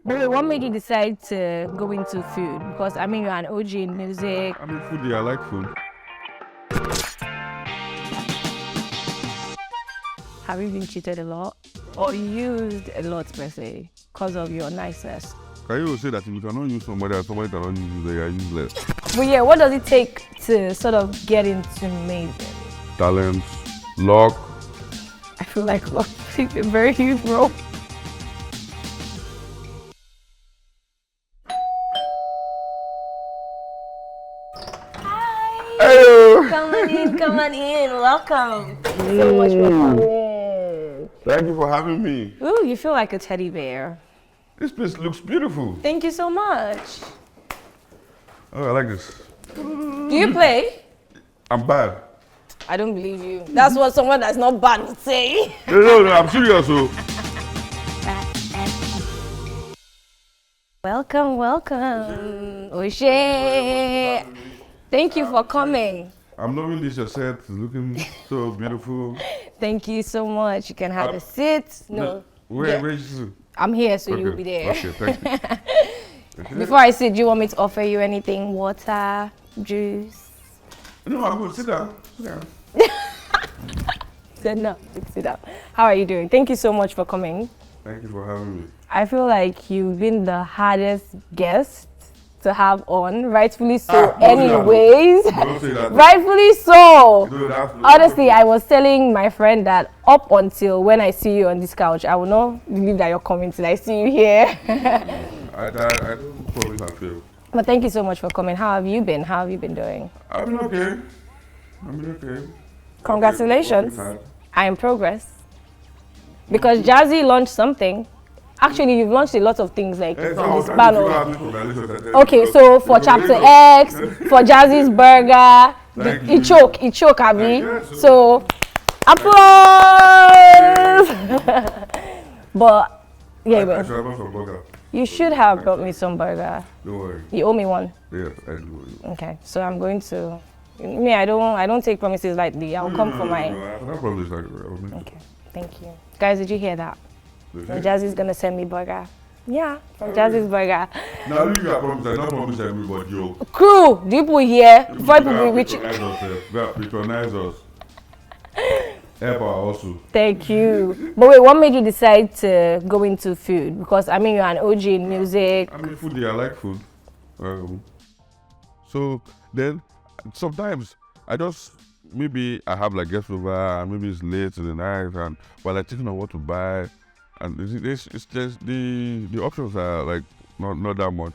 But wait, what made you decide to go into food? Because I mean, you're an OG in music. I mean, food, yeah, I like food. Have you been cheated a lot? Or used a lot, per se, because of your niceness? Can you say that if you cannot use somebody and somebody cannot use you, they are useless? But yeah, what does it take to sort of get into music? Talent, luck. I feel like luck plays a very huge role. Hey! Come on in, welcome. Thank you so much for coming. Thank you for having me. Ooh, you feel like a teddy bear. This place looks beautiful. Thank you so much. Oh, I like this. Do you play? I'm bad. I don't believe you. That's what someone that's not bad would say. No, I'm serious. So. Welcome. Oshe. Thank you for coming. I'm loving this. Your set is looking so beautiful. Thank you so much. You can have a seat. No. Where is you? I'm here, so Okay. you'll be there. Okay, thank you. Before I sit, do you want me to offer you anything? Water, juice? No, I'm good. Sit down. Sit down. Said no. Sit down. How are you doing? Thank you so much for coming. Thank you for having me. I feel like you've been the hardest guest to have on, rightfully so. Anyways, Don't say that. rightfully so. No, that's no- Honestly, I was telling my friend that up until when I see you on this couch, I will not believe that you're coming till I see you here. I don't promise I feel. But thank you so much for coming. How have you been? How have you been doing? I've been okay. I've been okay. Congratulations. Working hard. I'm in progress. Because Jazzy launched something. Actually, you've launched a lot of things like Hey, so I from was the trying span to of... figure out which congratulations. Okay, so for Chapter X, for Jazzy's Burger, Thank you. it choke, Abby. Yeah, So, applause! But, yeah, I but should have bought some burger. you should have brought me some burger. Don't worry. You owe me one. Yes, I do. Okay, so I'm going to... Me, I don't take promises lightly. I'll come for my... No, I promise I will. Okay, thank you. Guys, did you hear that? Okay. Jazzy's gonna send me burger. Yeah, from Jazzy's Burger. Now you got promise. I don't promise everybody. Yo. Crew, do people here? Before people reach... Patronize us. Help our also. Thank you. But wait, what made you decide to go into food? Because I mean, you're an OG in music. I mean, food. Yeah, I like food. So then sometimes maybe I have like guests over and maybe it's late in the night and while I'm thinking of what to buy and it's just the options are like not that much.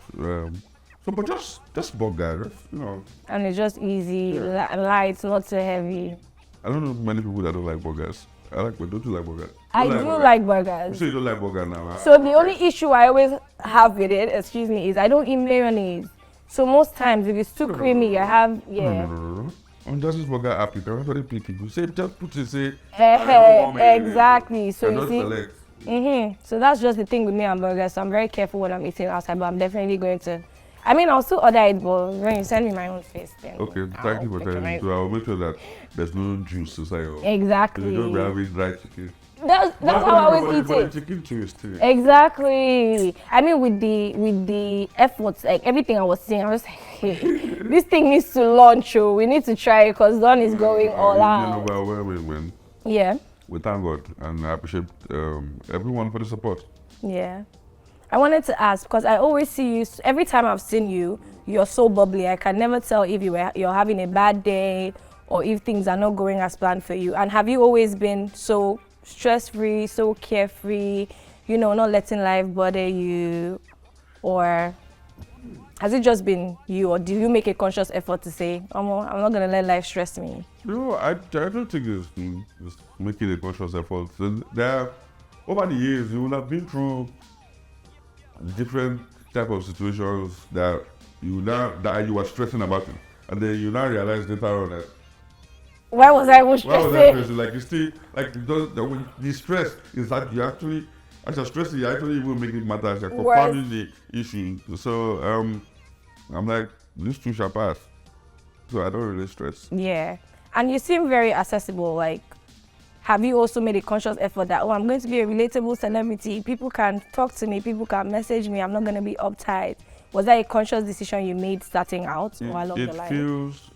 So but just burger, you know. And it's just easy, light, not so heavy. I don't know many people that don't like burgers. Don't you like burgers? I do like burgers. So you don't like burger now? Huh? So the only issue I always have with it, excuse me, is I don't eat mayonnaise. So most times if it's too creamy, I have, yeah. No. On Jazzy's Burger app, you can actually pick it. You say just put it, say. Exactly. So And you not see. select. So that's just the thing with me and burgers. So I'm very careful when I'm eating outside, but I'm definitely going to. I mean, I'll still order it, but when you send me my own face, then. Okay, thank you for telling me. So I'll make sure that there's no juice inside your. Exactly. You don't have it dry chicken. That's how I always eat it. Chicken twist too. Exactly. I mean, with the efforts, like everything I was saying, I was like, hey, this thing needs to launch. Oh, we need to try it because Don is going all out. Yeah. We thank God and I appreciate everyone for the support. Yeah. I wanted to ask because I always see you. Every time I've seen you, you're so bubbly. I can never tell if you're having a bad day or if things are not going as planned for you. And have you always been so stress-free, so carefree, you know, not letting life bother you? Or has it just been you, or do you make a conscious effort to say, I'm not going to let life stress me? No, I don't think it's making a conscious effort. Over the years, you will have been through different type of situations that you were stressing about it. And then you now realize later on that why was I even why was I stressing? stressing? Like you still like the stress is that you actually as you're stressing, you actually even make it matter as you're compounding the issue. So I'm like, this too shall pass. So I don't really stress. Yeah. And you seem very accessible, like have you also made a conscious effort that, oh, I'm going to be a relatable celebrity, people can talk to me, people can message me, I'm not going to be uptight? Was that a conscious decision you made starting out or along the It line? feels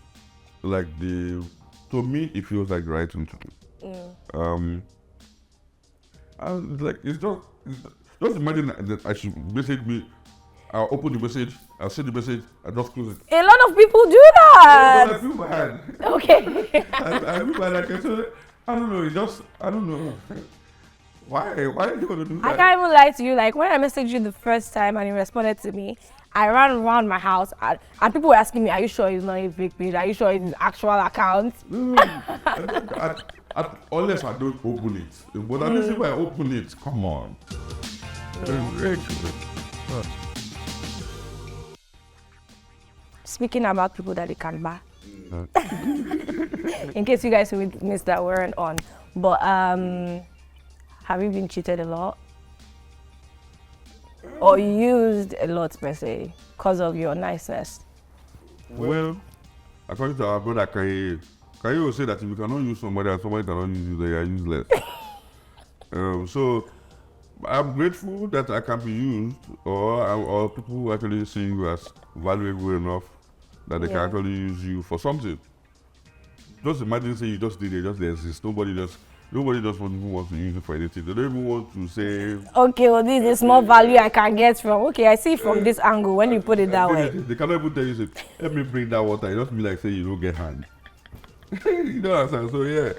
like to me, it feels like the right thing to do. Just imagine that I should message me, I'll open the message, I'll send the message, I just close it. A lot of people do that. I feel bad. Okay. I feel bad. I don't know. I don't know. Why are you gonna do that? I can't even lie to you. Like when I messaged you the first time and you responded to me, I ran around my house and people were asking me, "Are you sure it's not a fake page? Are you sure it's his actual account?" Unless I don't open it. But at least if I open it, come on. Speaking about people that they can buy. In case you guys missed that, we weren't on. But have you been cheated a lot? Or used a lot per se because of your niceness? Well, according to our brother Kaye will say that if you cannot use somebody and somebody cannot use you, they are useless. So I'm grateful that I can be used, or people actually see you as valuable enough that they can actually use you for something. Just imagine say you just did it, just exist. Nobody just even wants to use it for anything. They don't even want to say, okay, well, this is small value I can get from. Okay, I see from this angle when you put it that way. They cannot even tell you, say, let me bring that water. It just be like say you don't get hand. You know what I'm saying? So yeah.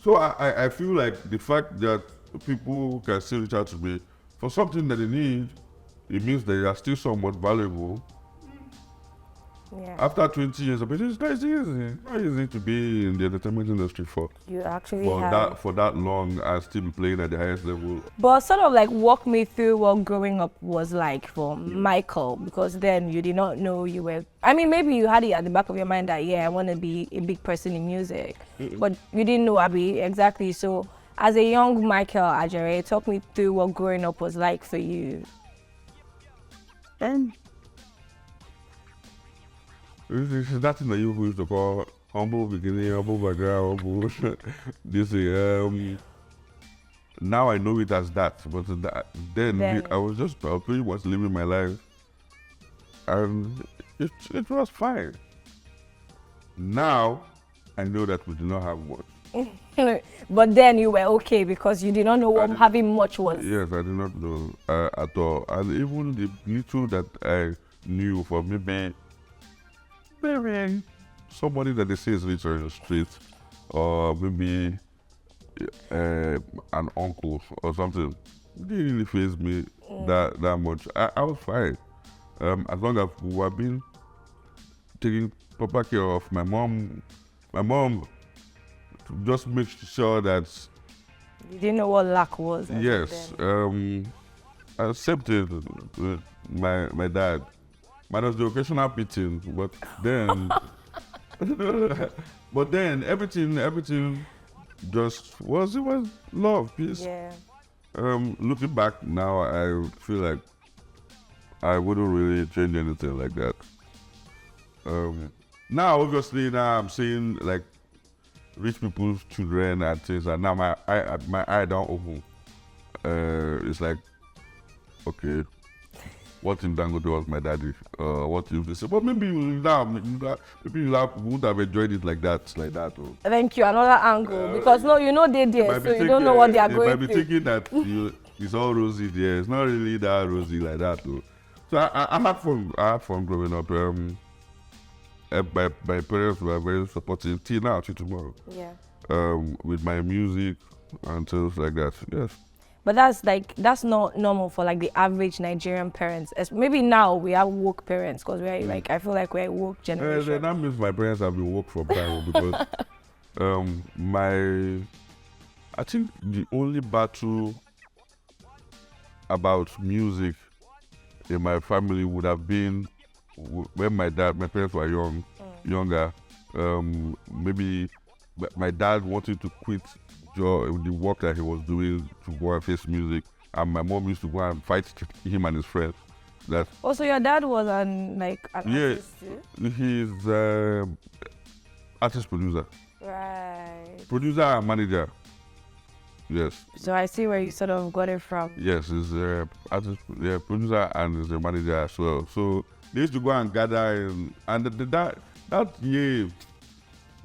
So I feel like the fact that people can still reach out to me for something that they need, it means they are still somewhat valuable. Yeah. After 20 years of it, it's not easy to be in the entertainment industry for that long and still be playing at the highest level. But sort of like walk me through what growing up was like for Michael, because then you did not know you were, I mean, maybe you had it at the back of your mind that, yeah, I want to be a big person in music, but you didn't know Abi exactly. So as a young Michael Ajere, talk me through what growing up was like for you. It's that thing that you used to call humble beginning, humble background, humble this. Now I know it as that, but then I was pretty much living my life, and it was fine. Now I know that we do not have much. But then you were okay because you did not know what having much was. Yes, I did not know at all, and even the little that I knew for maybe somebody that they say is rich on the street, or maybe an uncle or something, it didn't really faze me that much. I was fine. As long as we were being taking proper care of my mom just make sure that you didn't know what lack was. Yes. I accepted with my dad. Minus the occasional beating, but then everything just was love, peace. Yeah. Looking back now, I feel like I wouldn't really change anything like that. Now obviously I'm seeing like rich people's children and things, and now my eye don't open. It's like, okay, what in Dangote was my daddy? What if they say? But maybe you wouldn't have enjoyed it like that. Or, thank you. Another angle, because no, you know they're there, so you don't know what they are going through. You might be thinking that it's all rosy there. It's not really that rosy like that, though. So I had fun. I had fun growing up. My parents were very supportive. Till now, till tomorrow. Yeah. With my music and things like that. Yes. But that's not normal for like the average Nigerian parents. Maybe now we are woke parents because we're like, I feel like we're a woke generation. That means my parents have been woke from time because I think the only battle about music in my family would have been when my parents were younger. Maybe my dad wanted to quit the work that he was doing to go and face music, and my mom used to go and fight him and his friends. That also your dad was an artist too? He's artist producer. Right. Producer and manager. Yes. So I see where you sort of got it from. Yes, he's a artist, yeah, producer and he's a manager as well. So they used to go and gather and that year,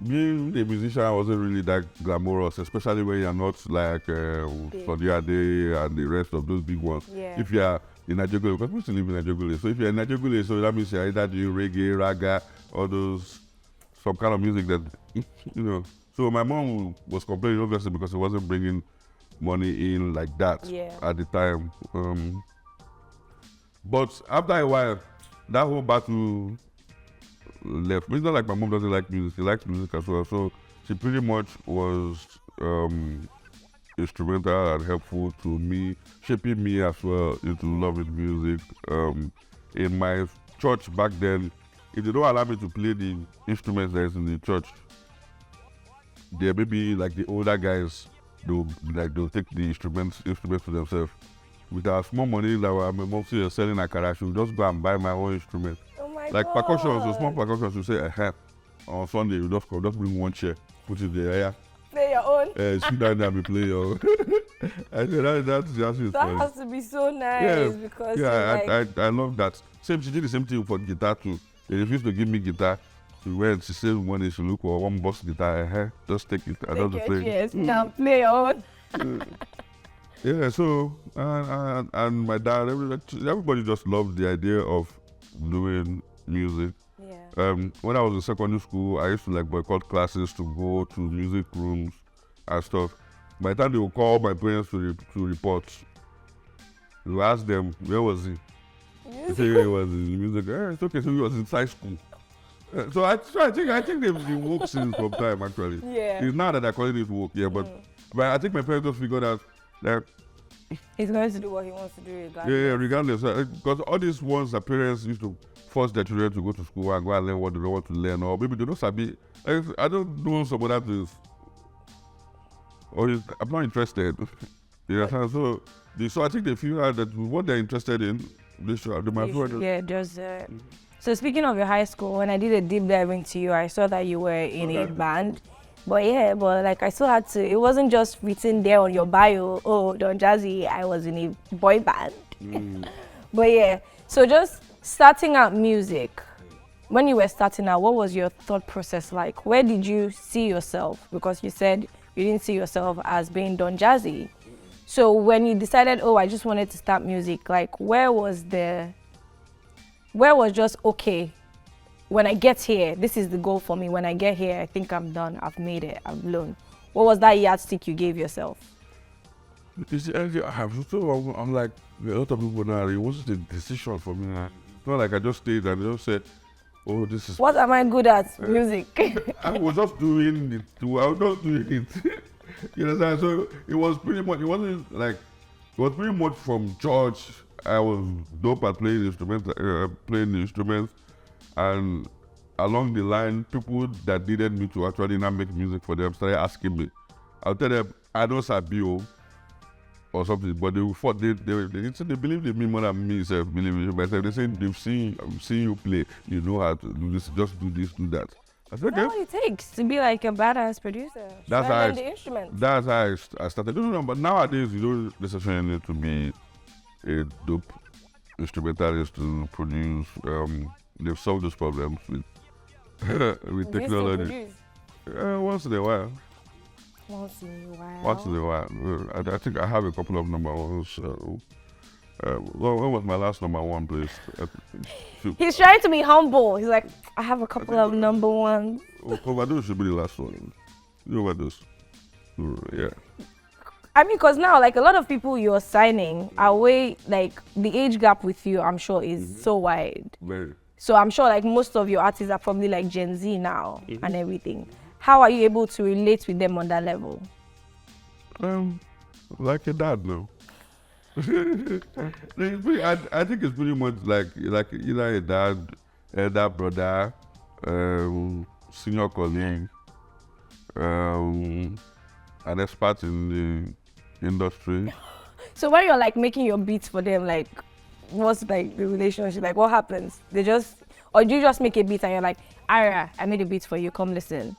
being a musician wasn't really that glamorous, especially when you're not like Saudi Ade and the rest of those big ones. Yeah. If you're in Najogule, because we still live in Najogule. So if you're in Najogule, so that means you're either doing reggae, raga, all those, some kind of music that, you know. So my mom was complaining, obviously, because it wasn't bringing money in like that at the time. But after a while, that whole battle left. It's not like my mom doesn't like music, she likes music as well. So she pretty much was instrumental and helpful to me, shaping me as well into loving music. In my church back then, if they don't allow me to play the instruments that is in the church, there may be like the older guys, they'll take the instruments to themselves. With our small money that my mom was selling akara, she'll just go and buy my own instrument. Oh my Like God. percussion, so small percussion, she'll say, on Sunday, you just bring one chair, put it there, yeah. Play your own. Sit down there and be playing your I said, that's That fun. has to be so nice because I love that. She did the same thing for guitar too. They refused to give me guitar. She said one day she look for one box guitar, just take it, I don't play. Yes, now play your own. Yeah, so and my dad, everybody just loved the idea of doing music. Yeah. When I was in secondary school, I used to like boycott classes to go to music rooms and stuff. By the time they would call my parents to report, we would ask them, where was he? They say he was in music. It's okay, so he was inside school. So I think they've woke since some time actually. Yeah. It's not that I call it woke, but I think my parents just figured out that he's going to do what he wants to do regardless. Yeah, regardless. Because all these ones that parents used to force their children to go to school and go and learn what they don't want to learn, or maybe they don't sabi. I don't know some of that is, or I'm not interested. You understand? So I think they feel out that what they're interested in, they might as well. Yeah, just. So speaking of your high school, when I did a deep dive into you, I saw that you were in a band. But like I still had to, it wasn't just written there on your bio, oh, Don Jazzy, I was in a boy band. But so just starting out music, when you were starting out, what was your thought process like? Where did you see yourself? Because you said you didn't see yourself as being Don Jazzy. So when you decided, oh, I just wanted to start music, like where was just, okay, when I get here, this is the goal for me. When I get here, I think I'm done. I've made it. I've blown. What was that yardstick you gave yourself? You see, I'm like a lot of people now. It wasn't a decision for me. It's not like I just stayed and just said, "Oh, this is." What am I good at? Music. I was just doing it. I was just doing it. You understand? So it was pretty much. It wasn't like. It was pretty much from church. I was dope at playing the instruments. And along the line, people that needed me to actually not make music for them started asking me. I'll tell them, I don't sabi or something, but they believe in me more than me self believe in myself. They say they've seen you play, you know how to do this, just do this, do that. I said, okay. That's what it takes to be like a badass producer. That's how I started. No, but nowadays you don't necessarily need to be a dope instrumentalist to produce. They've solved those problems with technology. Once in a while. I think I have a couple of number ones. When was my last number one, please? He's trying to be humble. He's like, I have a couple of number ones. Overdose should be the last one. You overdose. Yeah. I mean, because now, like, a lot of people you're signing are way, like, the age gap with you, I'm sure, is so wide. Very. So I'm sure, like, most of your artists are probably, like, Gen Z now and everything. How are you able to relate with them on that level? Like a dad now. I think it's pretty much like either a dad, elder brother, senior colleague, an expert in the industry. So when you're like making your beats for them, like what's like the relationship? Like what happens? Or do you just make a beat and you're like, Ara, I made a beat for you, come listen?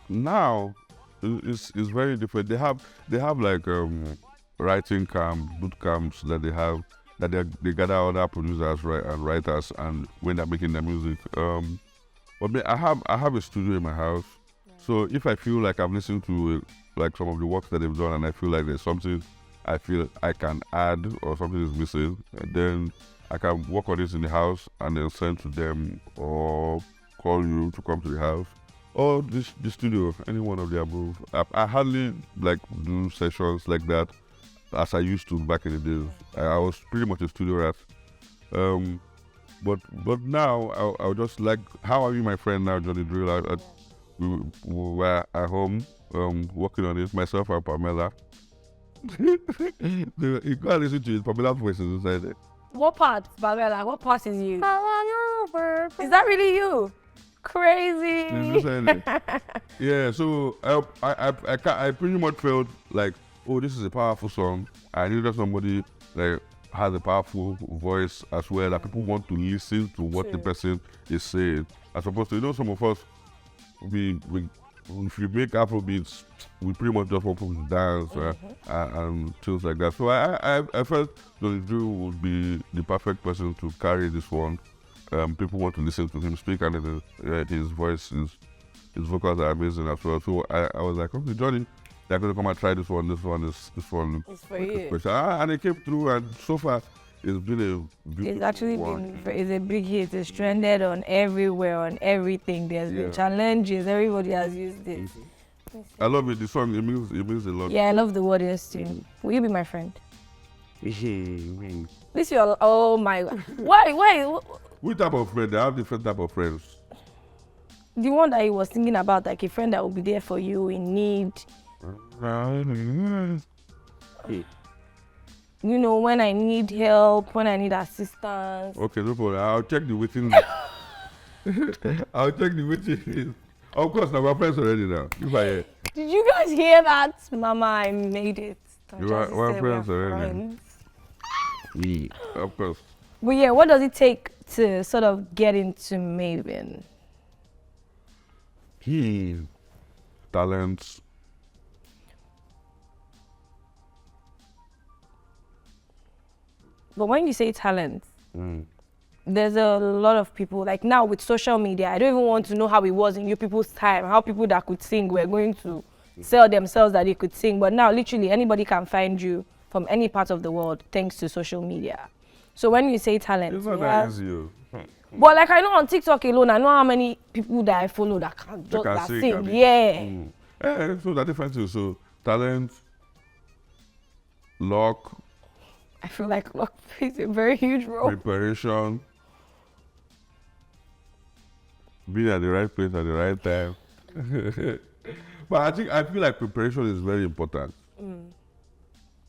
Now it's very different. They have like writing camp, boot camps that they have that they gather other producers and writers and when they're making their music. But I have a studio in my house, so if I feel like I've listened to like some of the works that they've done and I feel like there's something I feel I can add or something is missing, then I can work on this in the house and then send to them or call you to come to the house or the studio, any one of the above. I hardly like do sessions like that as I used to back in the days. I was pretty much a studio rat. But now I'll just like, how are you, my friend? Now Johnny Drill. We were at home working on it. Myself and Pamela. You can't listen to it. Pamela's voice is inside it. What part, Pamela? What part is you? Is that really you? Crazy. Yeah. So I pretty much felt like, oh, this is a powerful song. I needed somebody like has a powerful voice as well, that people want to listen to what the person is saying. As opposed to, some of us, we if you make Afro beats, we pretty much just want people to dance and things like that. So I felt Johnny Drew would be the perfect person to carry this one. People want to listen to him speak, and his voice, his vocals are amazing as well. So I was like, okay, Johnny, they're going to come and try this one. This one is for you. And it came through, and so far it's been a beautiful It's actually one. it's a big hit. It's trended on everywhere, on everything. There's been challenges. Everybody has used it. I love it. The song, it means a lot. Yeah, I love the word too. Will you be my friend? This your oh my God. Why? Which type of friend? They have different type of friends. The one that he was thinking about, like a friend that will be there for you in need. When I need help, when I need assistance. Okay, no problem. I'll check the waiting. I'll check the waiting list. Of course, now we're friends already now. Did you guys hear that? Mama, I made it. We're friends already. Yeah, of course. But yeah, what does it take to sort of get into Maven? Talents. But when you say talent, there's a lot of people, like now with social media, I don't even want to know how it was in you people's time, how people that could sing were going to sell themselves that they could sing. But now literally anybody can find you from any part of the world thanks to social media. So when you say talent, it's not that easy. But like I know on TikTok alone, I know how many people that I follow that can just sing. Yeah, so that different too. So talent, luck. I feel like luck plays a very huge role. Preparation. Being at the right place at the right time. But I feel like preparation is very important.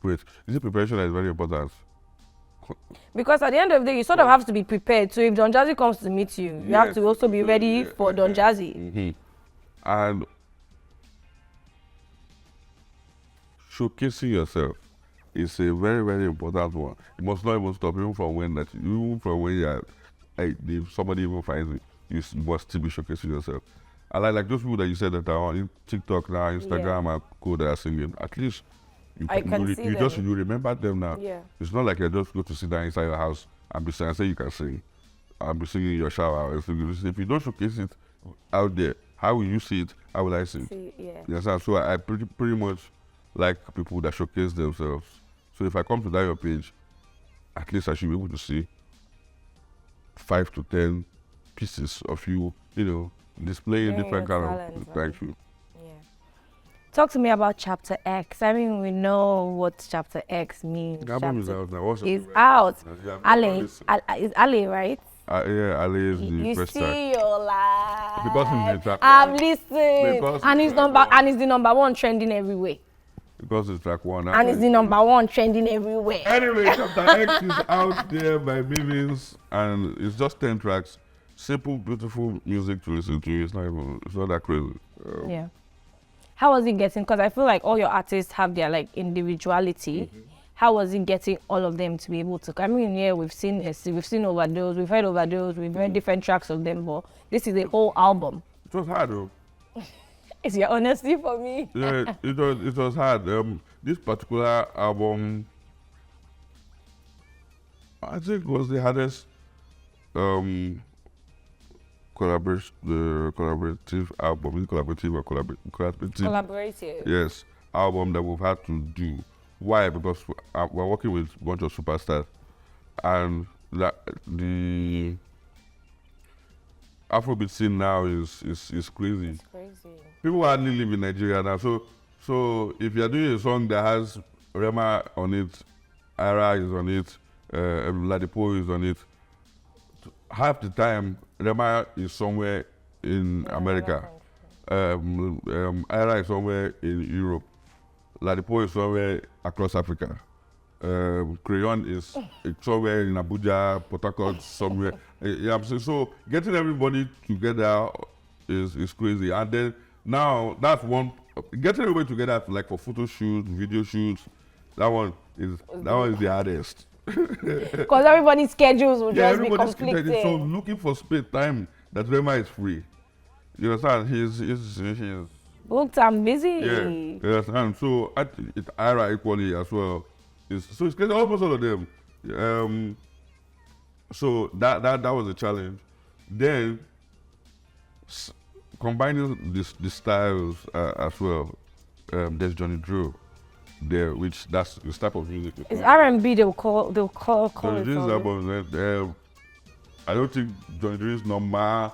Wait, is it preparation that is very important? Because at the end of the day, you sort of have to be prepared. So if Don Jazzy comes to meet you, you have to also be ready for Don Jazzy. And showcasing yourself is a very, very important one. You must not even stop, even from when you're, if somebody even finds it, you must still be showcasing yourself. I like those people that you said that are on TikTok now, Instagram, and co that are singing. At least you remember them now. Yeah. It's not like you just go to sit down inside your house and be saying, say you can sing, and be singing in your shower. If you don't showcase it out there, how will you see it? How will I see it? Yes, so I pretty much like people that showcase themselves. So if I come to that your page, at least I should be able to see 5 to 10 pieces of you, displaying different kind of. Thank you. Talk to me about Chapter X. I mean, we know what Chapter X means. The album is out now. It's out. Ale, is Ale, right? Yeah, Ale is the first track. You see your life. Because it's track I've listened. And it's the number one trending everywhere. Because it's track 1. And it's the number one trending everywhere. Anyway, Chapter X is out there by Mivins, and it's just 10 tracks. Simple, beautiful music to listen to. It's not that crazy. Yeah. How was it getting? Because I feel like all your artists have their individuality. How was it getting all of them to be able to? I mean, yeah, we've seen Overdose, we've heard different tracks of them, but this is a whole album. It was hard though. It's your honesty for me. Yeah, it was hard. This particular album, I think, was the hardest collaborative album. Is it collaborative or collaborative? Collaborative. Yes, album that we've had to do. Why? Because we're working with a bunch of superstars, and the Afrobeat scene now is crazy. It's crazy. People hardly live in Nigeria now. So if you're doing a song that has Rema on it, Ira is on it, Ladipo is on it, half the time Rema is somewhere in America. Ira is somewhere in Europe. Ladipo is somewhere across Africa. Crayon is somewhere in Abuja, Port Harcourt, somewhere. Yeah, I'm saying, so getting everybody together is crazy. And then now that's one. Getting everybody together like for photo shoots, video shoots, that one is the hardest. Because everybody's schedules will just be conflicting. So looking for space time that Rema is free. You understand? He's Booked and busy. yeah. You understand? So it's Ira equally as well. So it's crazy, almost all of them. So that was a challenge. Then combining the styles as well. There's Johnny Drew there, which that's this type of music. It's R&B. They'll call Johnny it. Drew's album. I don't think Johnny Drew's normal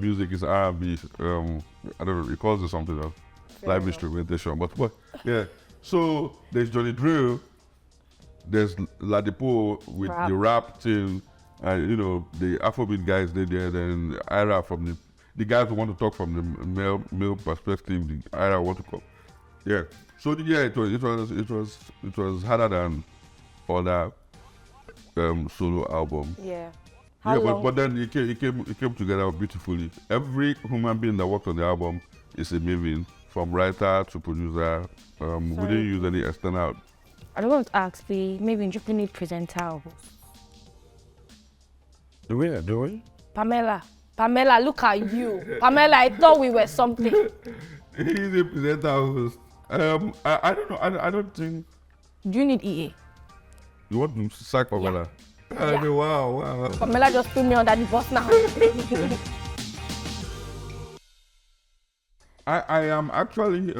music is R&B. I don't know. He calls it something else. Live instrumentation, but yeah. So there's Johnny Drew, there's Ladipo with the rap thing, and the Afrobeat guys they there. Then Ira from the guys who want to talk from the male perspective. The Ira want to come. Yeah. So yeah, it was harder than other solo album. Yeah. But then it came together beautifully. Every human being that worked on the album is a Maven, from writer to producer. We didn't use any external. I don't want to ask maybe you need presenter. Do we? Pamela, look at you. Pamela, I thought we were something. He's a presenter host. I don't know. I don't think. Do you need EA? You want to sack Pamela? Yeah. I mean, wow. Pamela just put me under the bus now. I am actually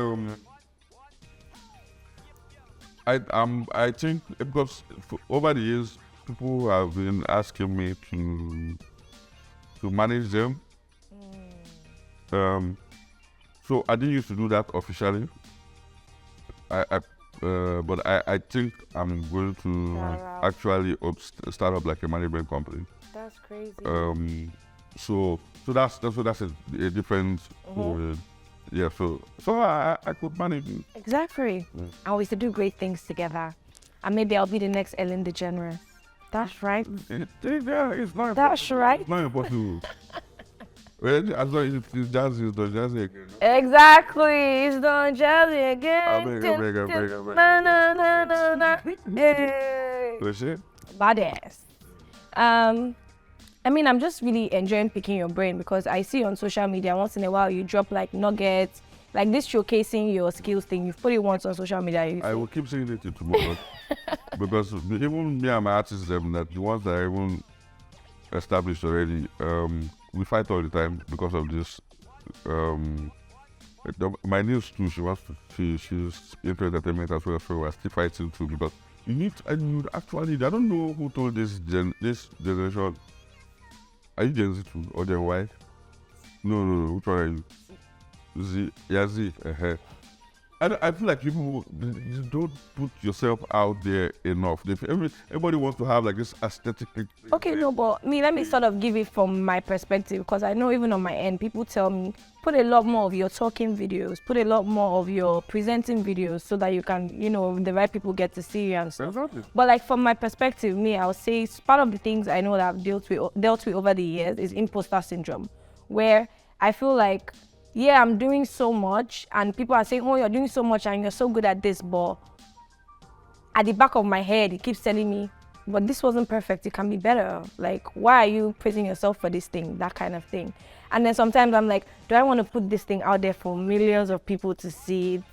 I think because over the years people have been asking me to manage them. So I didn't used to do that officially. But I think I'm going to actually start up like a management company. That's crazy. So that's a different. Yeah, so I could manage. Exactly. And we used to do great things together. And maybe I'll be the next Ellen DeGeneres. That's right. Yeah, it's not. That's right. It's not impossible. Well, as long as it's Jazzy, it's done Jazzy again. Exactly. It's done Jazzy again. Hey. Badass. I mean, I'm just really enjoying picking your brain because I see on social media once in a while you drop like nuggets, like this showcasing your skills thing. You've put it once on social media. I will keep saying it till tomorrow because even me and my artists, the ones that are even established already, we fight all the time because of this. My niece too, she's into entertainment as well, so we're still fighting too because you actually, I don't know who told this generation. Are you Gen Z too or Gen Y? No. Which one are you? Z. Yeah, Z. I feel like you don't put yourself out there enough. Everybody wants to have like this aesthetic. Okay, no, but let me sort of give it from my perspective because I know even on my end, people tell me put a lot more of your talking videos, put a lot more of your presenting videos so that you can, the right people get to see you and stuff. Exactly. But like from my perspective, I'll say part of the things I know that I've dealt with over the years is imposter syndrome, where I feel like, yeah, I'm doing so much and people are saying, oh, you're doing so much and you're so good at this, but at the back of my head, it keeps telling me, but this wasn't perfect. It can be better. Like, why are you praising yourself for this thing? That kind of thing. And then sometimes I'm like, do I want to put this thing out there for millions of people to see it?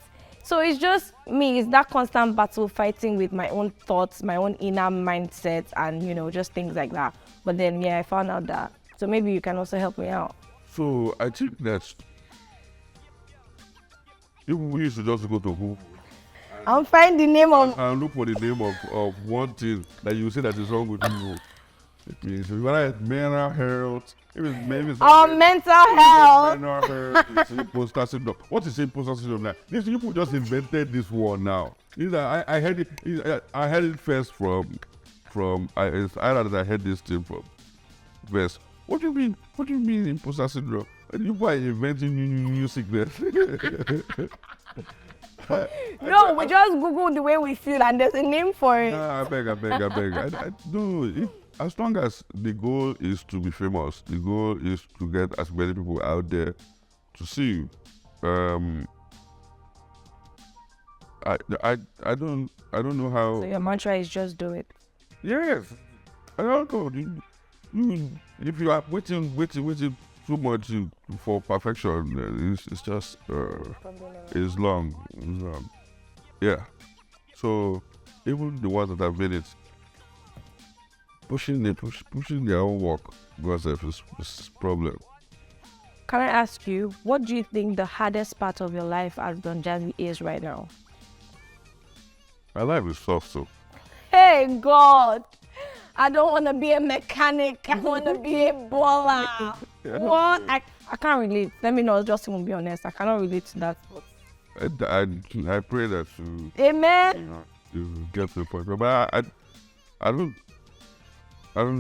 So it's just me. It's that constant battle fighting with my own thoughts, my own inner mindset, and just things like that. But then, I found out that. So maybe you can also help me out. So I think that if we used to just go to Google I'll find the name of. and look for the name of one thing that you say that is wrong with you. It means whether it's mental health, maybe it's Mental health. mental health, it's imposter syndrome. What is imposter syndrome now? These people just invented this one now. I heard it. I heard it first from. It's either that I heard this thing from first. What do you mean? What do you mean imposter syndrome? You are inventing new sickness. No, we just Google the way we feel, and there's a name for it. I beg. I do. As long as the goal is to be famous, the goal is to get as many people out there to see you. I don't know how. So your mantra is just do it. Yes, I don't know. If you are waiting too much for perfection, it's just it's long. Yeah. So even the ones that have made it, pushing their own work because of this problem. Can I ask you, what do you think the hardest part of your life as Don Jazzy is right now? My life is soft, so. Hey God, I don't want to be a mechanic. I want to be a baller. Yeah. What? I can't relate. Let me know, just to be honest. I cannot relate to that. I pray that Amen. you get to the point. But I don't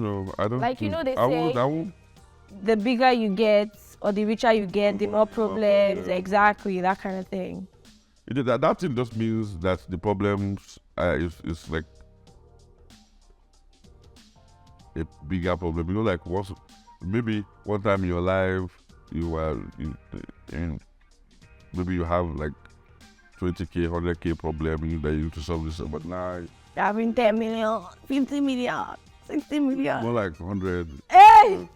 know. I don't. Like, they I say, won't. the bigger you get or the richer you get, the more problems. Exactly, that kind of thing. That thing just means that the problems is like a bigger problem. Like maybe one time in your life maybe you have like 20K, 100K problem that you need to solve this, but now Having 10 million, 50 million, 60 million. more like 100. Hey!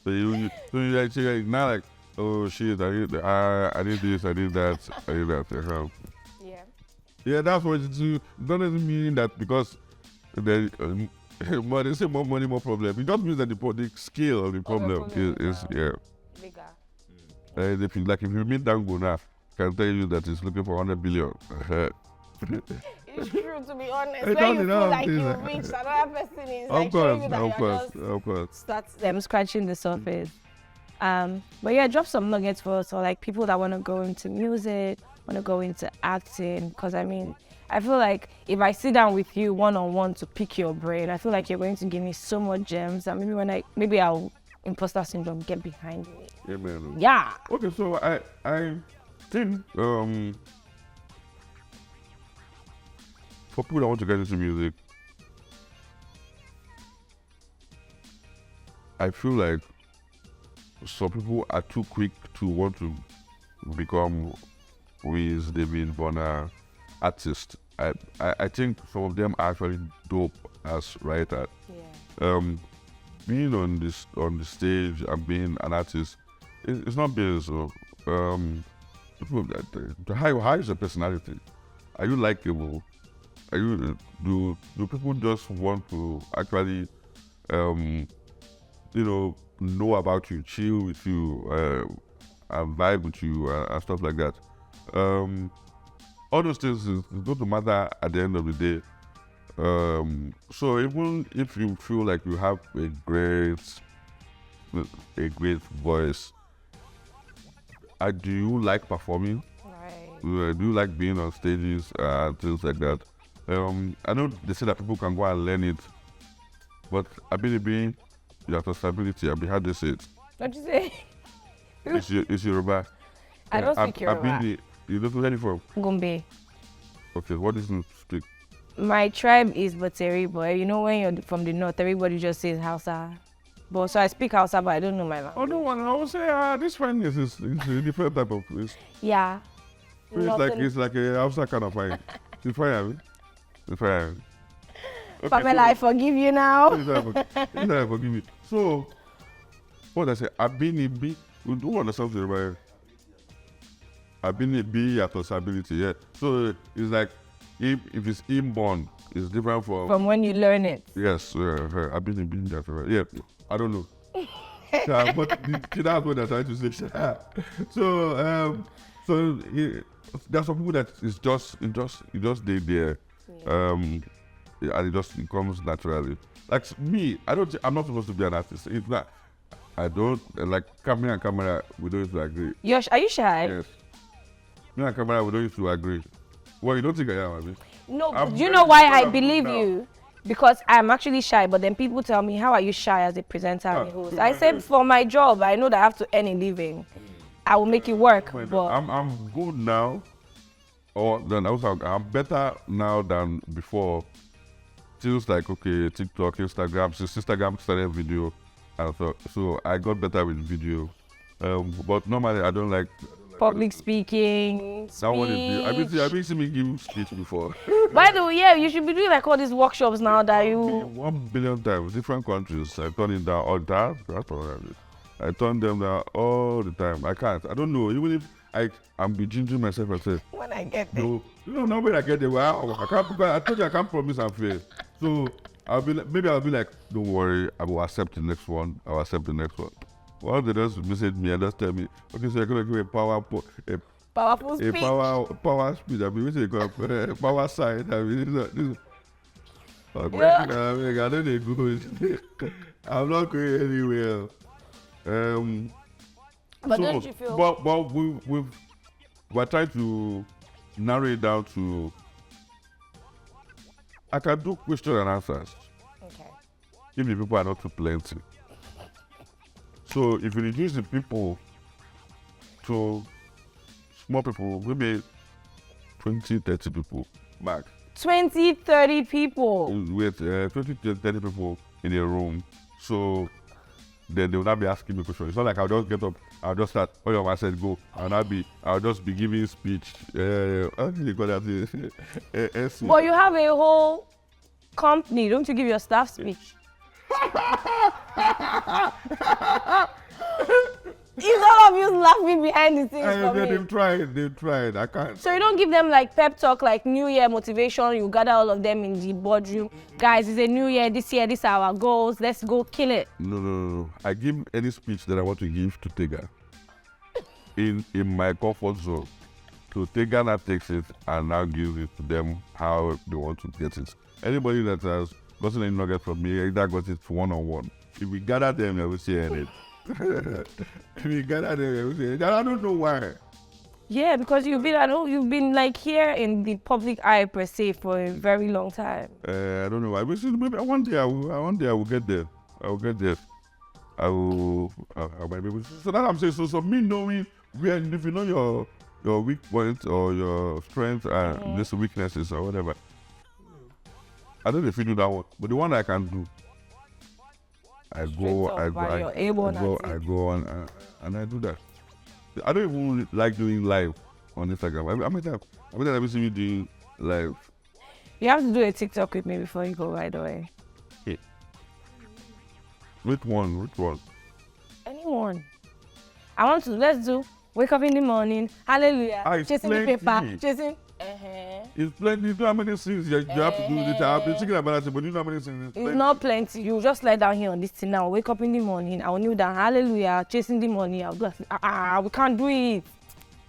So you like now like, oh shit, I did this, I did that, I did that. Yeah. Yeah, that's what it do. It doesn't mean that because they say more money, more problem. It just means that the scale of the problem is Bigger. if you meet Dango now, can tell you that it's looking for 100 billion. It's true, to be honest. It When you doesn't feel know, like it you've is. reached another person is Of like course, showing you that of you're course. just start them scratching the surface. But yeah, drop some nuggets for us, or like people that want to go into music, want to go into acting. Because I mean, I feel like if I sit down with you one-on-one to pick your brain, I feel like you're going to give me so much gems that maybe I'll imposter syndrome get behind me. Yeah, man. Yeah. Okay, so I think for people that want to get into music, I feel like some people are too quick to want to become with David Bonner artists. I think some of them are actually dope as writers. Yeah. Being on the stage and being an artist, it's not business. So, how is your personality? Are you likable? Are you do people just want to actually know about you, chill with you, and vibe with you, and stuff like that? All those things don't matter at the end of the day. So even if you feel like you have a great voice, do you like performing? Right. Do you like being on stages and things like that? I know they say that people can go and learn it, but being your stability, how they say it? What you say? It's Yoruba. I don't speak Yoruba. You don't know any from? Gombe. Okay, what does it speak? My tribe is Boteri, but when you're from the north, everybody just says Hausa. But so I speak Hausa, but I don't know my language. Oh no, I would say this one is a different type of place. Yeah. It's like a Hausa kind of fire. It's fire. It's fire. Pamela, I forgive you now. I forgive you. So, what I say, I've been a big, we don't understand the right. I've been a big accountability, yeah. So, it's like, if it's inborn, it's different From when you learn it. Yes, I've been a big that right. Yeah, I don't know. But that's what I'm trying to say. There's some people that it just they there, and it just it comes naturally. Like me, I'm not supposed to be an artist. It's not. I don't like camera. We don't used to agree. Are you shy? Yes. Me and camera, we don't used to agree. Well, you don't think I am, I mean? No, do you know why I believe you? Because I'm actually shy, but then people tell me, how are you shy as a presenter and a host? I said, for my job, I know that I have to earn a living. I will make it work. But I'm good now, I'm better now than before. Feels like, okay, TikTok, Instagram, since Instagram started video, so I got better with video. But normally I don't like public speaking, that one is I've been seeing me give speech before. By the way, yeah, you should be doing like all these workshops now that you 1 billion times, different countries. I turn it down all that. That's what I did. I turn them down all the time. I can't. I don't know. Even if I'm be gingering myself and say when I get there. No, not when I get there. Well, I can't. I told you I can't promise and fail. So I'll be like, don't worry. I will accept the next one. I'll accept the next one. Well, they just message me and just tell me, okay, so you're gonna give a powerful speech. Power speech. I mean, what do you call it? Power side. I mean, this. I don't go. I'm not going anywhere. But don't you feel? But we're trying to narrow it down to. I can do question and answers. Okay. If the people are not too plenty. So if you reduce the people to small people, maybe 20, 30 people max. 20, 30 people? With 20 to 30 people in a room. So then they will not be asking me questions. It's not like I'll just get up, I'll just start, oh, I said go. I'll just be giving speech. How do you call that? But you have a whole company, don't you give your staff speech? Is all of you laughing behind the scenes for me? They've tried. I can't. So you don't give them like pep talk, like New Year motivation, you gather all of them in the boardroom. Guys, it's a new year, this year, these are our goals, let's go kill it. No. I give any speech that I want to give to Tega in my comfort zone. So Tega now takes it and now gives it to them how they want to get it. Anybody that has gotten any nugget from me, either got it one-on-one. If we gather them, they will say it. If we gather them, they will say it. I don't know why. Yeah, because you've been like here in the public eye per se for a very long time. I don't know why. But maybe one day I will get there. I will get there. I might be able to. So that I'm saying. So me knowing if you know your weak points or your strengths and these weaknesses or whatever. I don't know if you do that one, but the one I can do, I go on and I do that. I don't even like doing live on Instagram. I mean, I've seen you doing live. You have to do a TikTok with me before you go, by the way. Yeah. Which one? Anyone. Let's do wake up in the morning, hallelujah, chasing the paper, chasing. It's plenty. You know how many things you have to do with it. I've been thinking about it, but you know how many things. It's not plenty. You just lie down here on this thing now. Wake up in the morning. I will kneel down. Hallelujah. Chasing the money. I'll do we can't do it.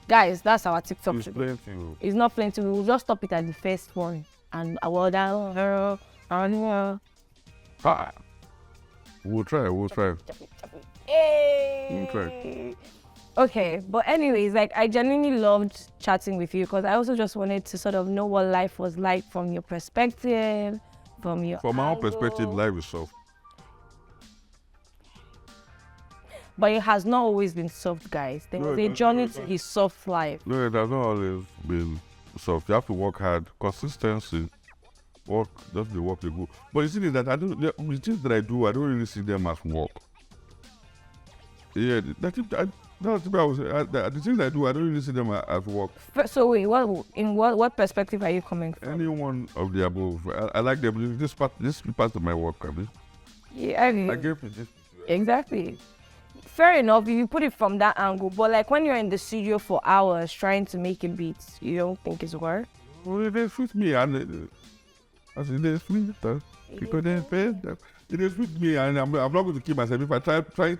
Guys, that's our TikTok. It's plenty. It's not plenty. We will just stop it at the first one. And I will down her. We'll try. Hey. We'll try. Okay, but anyways, like I genuinely loved chatting with you because I also just wanted to sort of know what life was like from your perspective, from my own perspective, life is soft. But it has not always been soft, guys. There was a journey to his soft life. No, it has not always been soft. You have to work hard, consistency. Just the work you go. But you see that the things that I do, I don't really see them as work. Yeah, No, to be honest, the things I do, I don't really see them as work. So wait, what perspective are you coming from? Any one of the above. I like them. This part of my work, I mean. Yeah, I mean, I gave it this. exactly. Fair enough if you put it from that angle, but like when you're in the studio for hours trying to make a beat, you don't think it's work? Well, they suit me, and I said they suit them because they pay them. It is with me, and I'm not going to keep myself. If I trying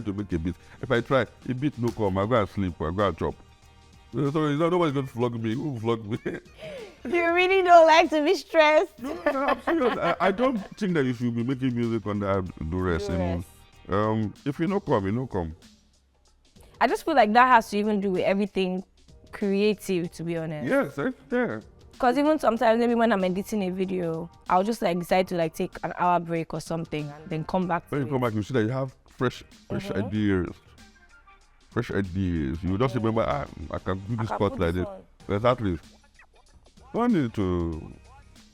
to make a beat, if I try, a beat no come, I go and sleep, I go and chop. So nobody's going to flog me. Who will flog me? You really don't like to be stressed. No, I'm serious. I don't think that you should be making music under duress. If you no come, you no come. I just feel like that has to even do with everything creative, to be honest. Yes, yeah. Because even sometimes, maybe when I'm editing a video, I'll just like decide to like take an hour break or something and then come back. When you come back, you see that you have fresh ideas. Fresh ideas. You just remember, I can do this part like this. Exactly. Don't need to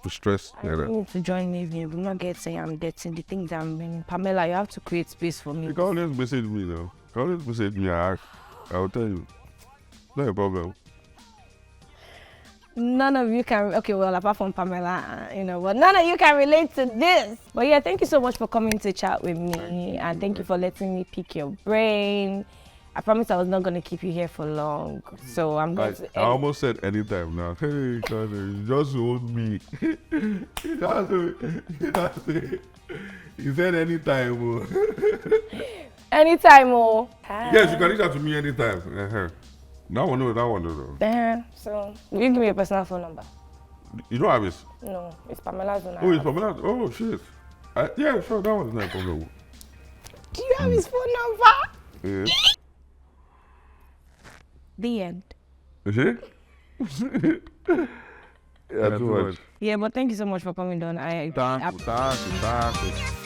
stress. I need to join Navy. Do not get saying I'm dating the things I'm doing. Pamela, you have to create space for me. You can always message me though. You can always message me. I'll tell you. No problem. None of you can, okay, well, apart from Pamela, but none of you can relate to this. But yeah, thank you so much for coming to chat with me, and thank you for letting me pick your brain. I promise I was not going to keep you here for long, so I'm going to. I almost said anytime now. Hey, you just hold me. You said anytime. Anytime, oh. Yes, you can reach out to me anytime. That one, though. So, will you give me your personal phone number? You don't have it? No, it's Pamela's phone. Oh, it's Pamela's? Oh, shit. Yeah, sure, that one's not a problem. Do you have his phone number? Yeah. The end. Is it? Yeah, too much. Yeah, but thank you so much for coming down. Thank you.